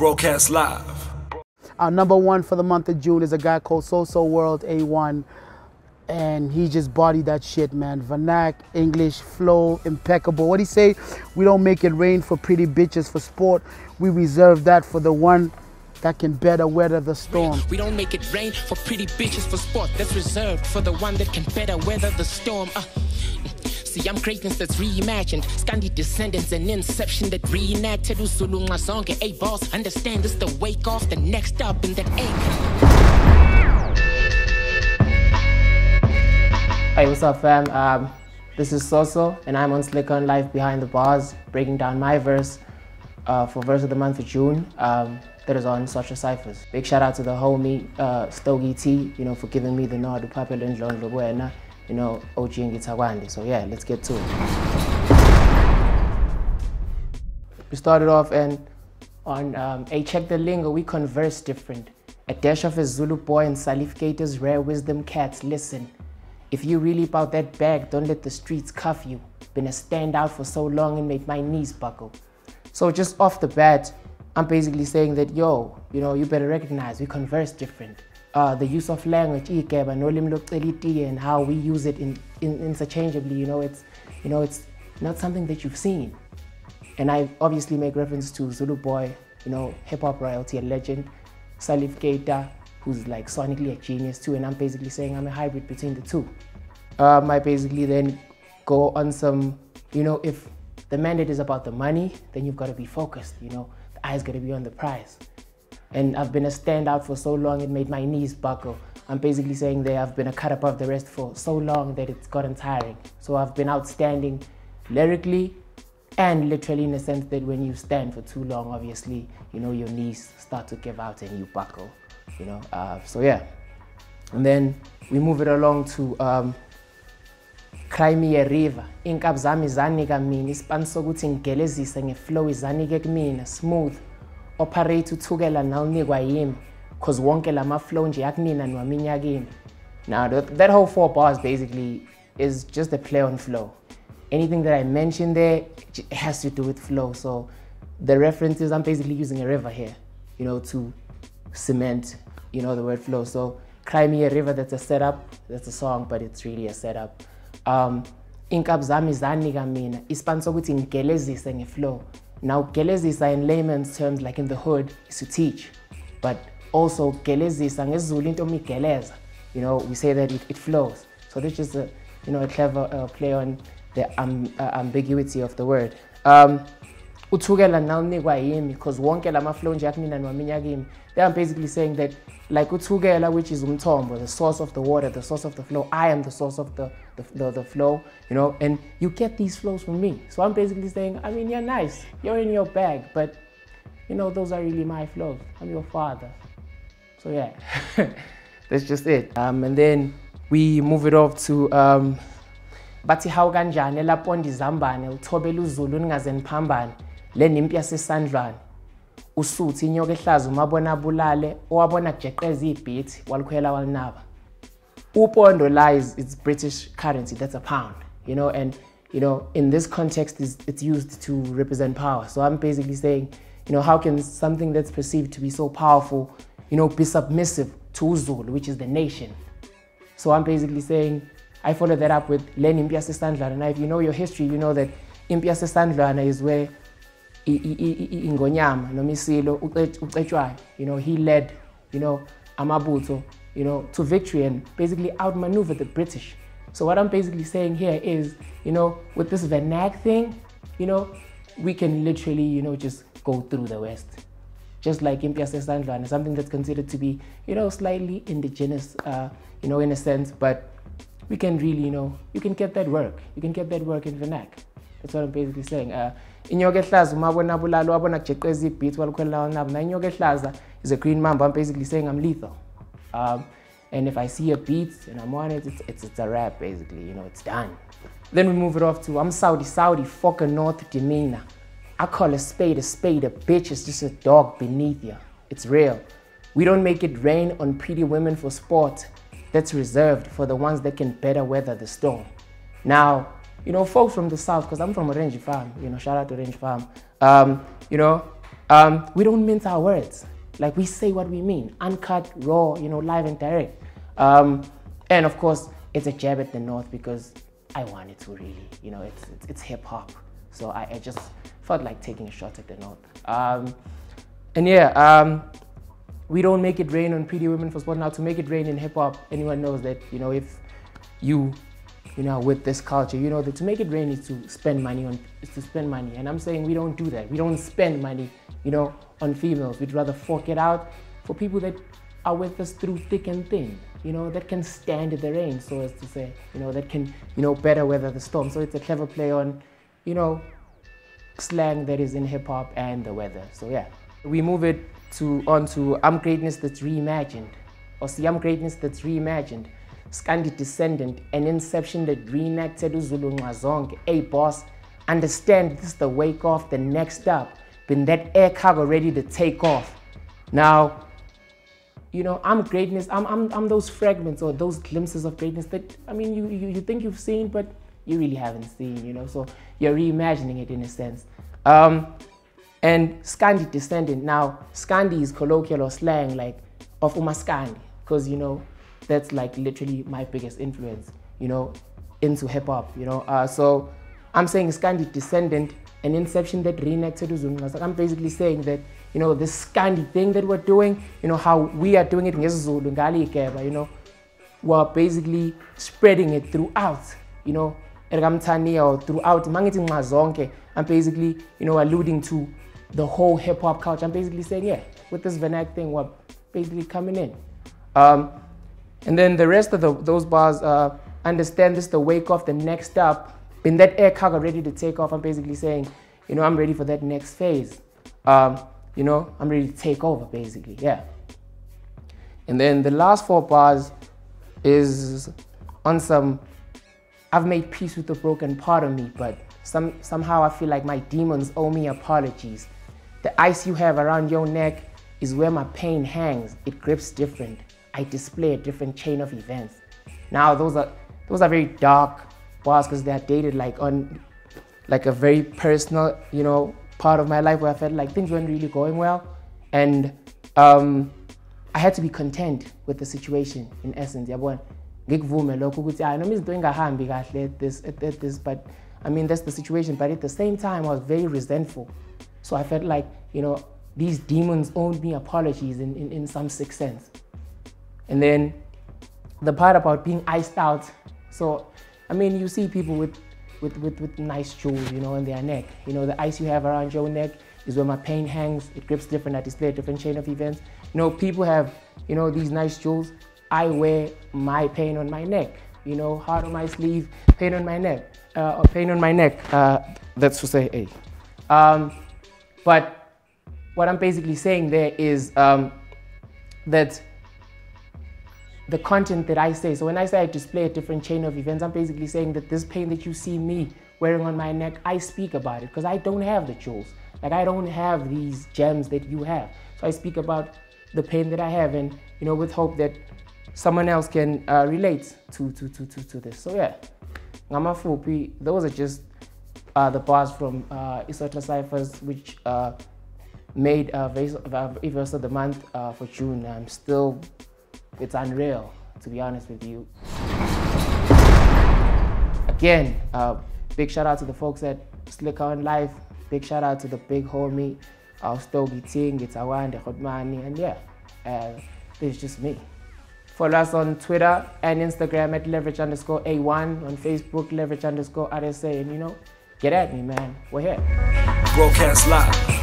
broadcast live. Our number one for the month of June is a guy called SOSOWORLD A1. And he just bodied that shit, man. Vernac, English, flow, impeccable. What'd he say? We don't make it rain for pretty bitches for sport. We reserve that for the one that can better weather the storm. We don't make it rain for pretty bitches for sport. That's reserved for the one that can better weather the storm. See, I'm greatness that's reimagined. Scandi descendants and inception that reenacted. Usulu Ngazonke, a boss. Understand this the wake off, the next up in that ache. Hey, what's up, fam? This is Soso, and I'm on Slick on Live Behind the Bars, breaking down my verse for verse of the month of June. That is on SOTRA Cyphers. Big shout out to the homie Stogie T, you know, for giving me the nod to Papel and John Lobuena, you know, OG and Gitawandi. So yeah, let's get to it. We started off and on hey, check the lingo, we converse different. A dash of a Zulu boy and Salif rare wisdom cats, listen. If you really about that bag, don't let the streets cuff you. Been a standout for so long and made my knees buckle. So just off the bat, I'm basically saying that, yo, you know, you better recognize we converse different. The use of language, and how we use it interchangeably, you know, it's not something that you've seen. And I obviously make reference to Zulu Boy, you know, hip hop royalty, a legend, Salif Keita, who's like sonically a genius too, and I'm basically saying I'm a hybrid between the two. I basically then go on some, you know, if the mandate is about the money, then you've got to be focused, you know, the eyes got to be on the prize. And I've been a standout for so long it made my knees buckle. I'm basically saying that I've been a cut above the rest for so long that it's gotten tiring. So I've been outstanding lyrically and literally, in a sense that when you stand for too long, obviously, you know, your knees start to give out and you buckle. You know, so yeah, and then we move it along to Cry Me a River. Inkab zami zanika mina ispan sokuthi ngigelezise ngeflow izanike kumina smooth operate uthukela nawunikwa yimi cause wonke lama flow nje yakunina nwaminyakini. Now that whole 4 bars basically is just a play on flow. Anything that I mentioned there has to do with flow. So the reference is I'm basically using a river here, you know, to cement, you know, the word flow. So Cry Me a River, that's a setup, that's a song, but it's really a setup. Inkab zami zanika mina ispan sokuthi ngigelezise ngeflow. Now gelezisa in layman's terms, like in the hood, is to teach, but also gelezisa ngesiZulu into migeleza, you know, we say that it flows. So this is a, you know, a clever play on the ambiguity of the word. Uthukela nawunikwa yimi because wonke lama flow nje yakunina nwaminyakini. They are basically saying that, like uthukela, which is umthombo, the source of the water, the source of the flow. I am the source of the flow, you know, and you get these flows from me. So I'm basically saying, I mean, you're nice, you're in your bag, but you know, those are really my flows. I'm your father. So yeah, that's just it. And then we move it off to bathi hawu kanjani elapondi zambane uthobela uZulu ningaze niphambane le nimpi yasesandlwane usuthi inyoka ehlaza umabona bulale owabona kujeqeza ibeat walikhwela walinaba. Upondo lies, it's British currency, that's a pound, you know, and you know, in this context it's used to represent power. So I'm basically saying, you know, how can something that's perceived to be so powerful, you know, be submissive to Zulu, which is the nation? So I'm basically saying, I follow that up with le nimpi yasesandlwane. Now if you know your history, you know that impi yasesandlwane is where ingonyama nomisilo ucetshwayo, you know, he led, you know, amabutho, you know, to victory and basically outmaneuvered the British. So what I'm basically saying here is, you know, with this vernac thing, you know, we can literally, you know, just go through the West. Just like impi yasesandlwane, something that's considered to be, you know, slightly indigenous, you know, in a sense, but we can really, you know, you can get that work. You can get that work in vernac. That's what I'm basically saying. Inyoka ehlaza umabona bulalo wabona kujeqeza ibeat walikhwela wanabo. Na inyoka ehlaza is a green mamba. I'm basically saying I'm lethal. And if I see a beat and I'm on it, it's a rap basically, you know, it's done. Then we move it off to I'm Saudi, fucking North demeanor. I call a spade, a bitch is just a dog beneath you. It's real. We don't make it rain on pretty women for sport. That's reserved for the ones that can better weather the storm. Now, you know, folks from the south, because I'm from a range farm, you know, shout out to range farm. You know, we don't mince our words. Like, we say what we mean, uncut, raw, you know, live and direct. And of course, it's a jab at the North because I wanted to really, you know, it's hip hop. So I just felt like taking a shot at the North. And yeah, we don't make it rain on pretty women for sport. Now, to make it rain in hip hop, anyone knows that, you know, if you know, with this culture, you know that to make it rain is to spend money on, and I'm saying we don't do that. We don't spend money, you know, on females. We'd rather fork it out for people that are with us through thick and thin, you know, that can stand the rain, so as to say, you know, that can, you know, better weather the storm. So it's a clever play on, you know, slang that is in hip hop and the weather. So yeah, we move it onto I'm Greatness That's Reimagined, or see I'm Greatness That's Reimagined. Scandi Descendant, an inception that reenacted Zulu Ngazonke. Hey boss, understand this is the wake off, the next up. Been that air cargo ready to take off. Now, you know, I'm greatness, I'm those fragments or those glimpses of greatness that, I mean, you think you've seen, but you really haven't seen, you know, so you're reimagining it in a sense. And Scandi Descendant, now, Scandi is colloquial or slang, like, of Umaskandi, because, you know, that's like literally my biggest influence, you know, into hip hop, you know. So I'm saying Scandi Descendant, an inception that reenacted Uzulu. I'm basically saying that, you know, this Scandi thing that we're doing, you know, how we are doing it in Zulu, you know, we're basically spreading it throughout, you know, or throughout. I'm basically, you know, alluding to the whole hip hop culture. I'm basically saying, yeah, with this vernac thing, we're basically coming in. And then the rest of those bars, understand this, the wake off, the next up, in that air cargo ready to take off. I'm basically saying, you know, I'm ready for that next phase. You know, I'm ready to take over, basically, yeah. And then the last 4 bars is on some, I've made peace with the broken part of me, but somehow I feel like my demons owe me apologies. The ice you have around your neck is where my pain hangs. It grips different. I display a different chain of events. Now those are very dark bars because they are dated like on like a very personal, you know, part of my life where I felt like things weren't really going well, and I had to be content with the situation in essence. But I mean that's the situation. But at the same time, I was very resentful, so I felt like, you know, these demons owed me apologies in some sick sense. And then the part about being iced out. So, I mean, you see people with nice jewels, you know, on their neck. You know, the ice you have around your neck is where my pain hangs. It grips different. I display a different chain of events. You know, people have, you know, these nice jewels. I wear my pain on my neck. You know, heart on my sleeve, pain on my neck, or pain on my neck. That's to say, hey. But what I'm basically saying there is that the content that I say, so when I say I display a different chain of events, I'm basically saying that this pain that you see me wearing on my neck, I speak about it because I don't have the jewels. Like, I don't have these gems that you have. So I speak about the pain that I have, and, you know, with hope that someone else can relate to this. So yeah, those are just the bars from SOTRA Cyphers, which made verse of the month for June. I'm still, it's unreal, to be honest with you. Again, big shout out to the folks at Slicker on Life. Big shout out to the big homie, Stogie Ting, it's Awande Hotmani, and yeah, this is just me. Follow us on Twitter and Instagram at leverage_A1, on Facebook, leverage_RSA, and you know, get at me, man. We're here. Broadcast live.